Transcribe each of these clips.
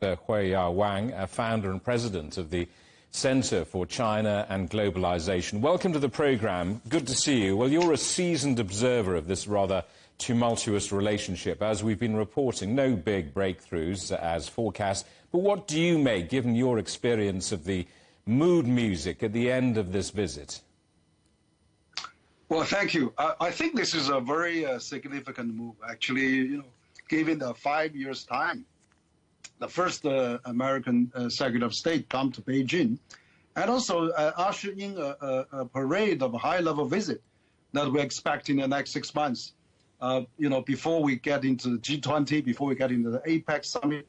Huiyao Wang, founder and president of the Center for China and Globalization. Welcome to the program. Good to see you. Well, you're a seasoned observer of this rather tumultuous relationship. As we've been reporting, no big breakthroughs as forecast. But what do you make, given your experience of the mood music at the end of this visit? Well, thank you. I think this is a very significant move, actually, given the 5 years' time. The first American Secretary of State come to Beijing, and also usher in a parade of a high-level visit that we're expecting in the next 6 months. Before we get into the G20, before we get into the APEC summit.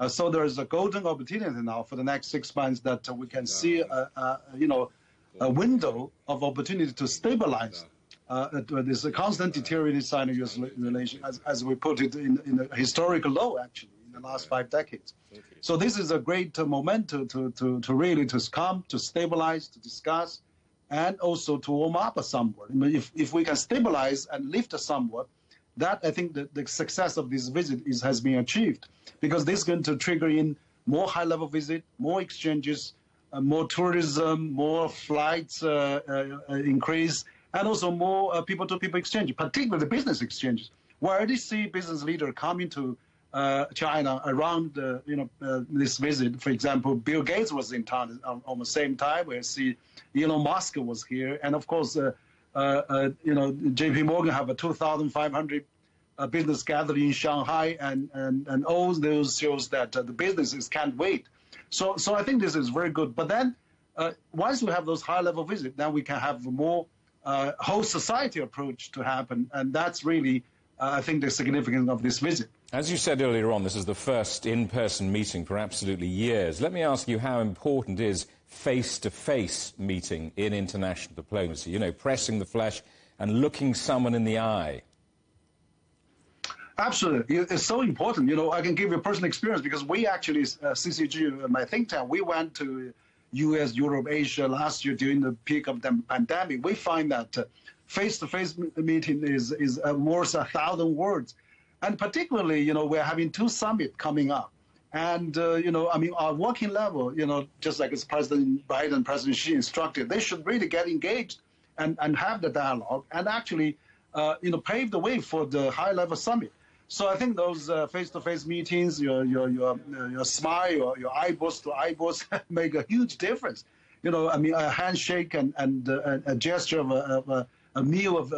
So there is a golden opportunity now for the next 6 months that we can see a window of opportunity to stabilize this constant deteriorating China-US relation, as we put it in a historical low, actually, in the last 5 decades. So this is a great momentum to really come, to stabilize, to discuss, and also to warm up somewhat. I mean, if we can stabilize and lift somewhat, that I think the success of this visit has been achieved, because this is going to trigger in more high-level visit, more exchanges, more tourism, more flights increase, and also more people-to-people exchange, particularly business exchanges. We already see business leaders coming to China around this visit. For example, Bill Gates was in town on the same time. We see Elon Musk was here, and of course, JP Morgan have a 2,500 business gathering in Shanghai, and all those shows that the businesses can't wait. So I think this is very good. But then, once we have those high-level visits, then we can have a more whole society approach to happen, and that's really, I think, the significance of this visit. As you said earlier on, this is the first in-person meeting for absolutely years. Let me ask you how important is face-to-face meeting in international diplomacy, pressing the flesh and looking someone in the eye? Absolutely. It's so important. I can give you a personal experience, because we actually, CCG, my think tank, we went to US, Europe, Asia last year during the peak of the pandemic. We find that face-to-face meeting is worth 1,000 words. And particularly, we're having 2 summits coming up. And, our working level, just like as President Biden, President Xi instructed, they should really get engaged and have the dialogue and actually, pave the way for the high-level summit. So I think those face-to-face meetings, your smile, your eyeballs to eyeballs make a huge difference. A handshake and a gesture of a meal of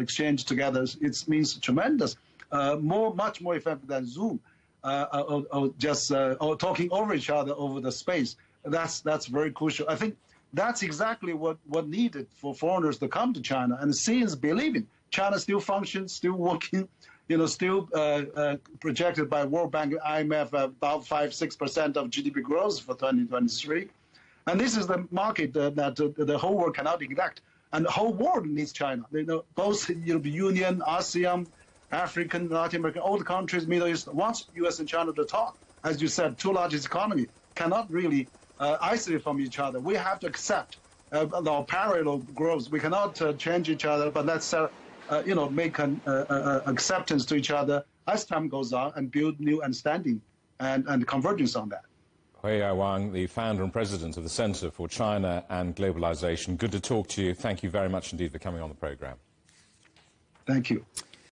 exchange together, it means tremendous. Much more effective than Zoom, or just talking over each other over the space. That's very crucial. I think that's exactly what needed for foreigners to come to China and see is believing. China still functions, still working, still projected by World Bank and IMF about 5-6% of GDP growth for 2023. And this is the market that the whole world cannot neglect. And the whole world needs China. Both European Union, ASEAN, African, Latin American, all the countries, Middle East, wants U.S. and China to talk. As you said, 2 largest economies cannot really isolate from each other. We have to accept our parallel growth. We cannot change each other, but let's make an acceptance to each other as time goes on and build new understanding and convergence on that. Huiyao Wang, the founder and president of the Center for China and Globalization. Good to talk to you. Thank you very much indeed for coming on the program. Thank you.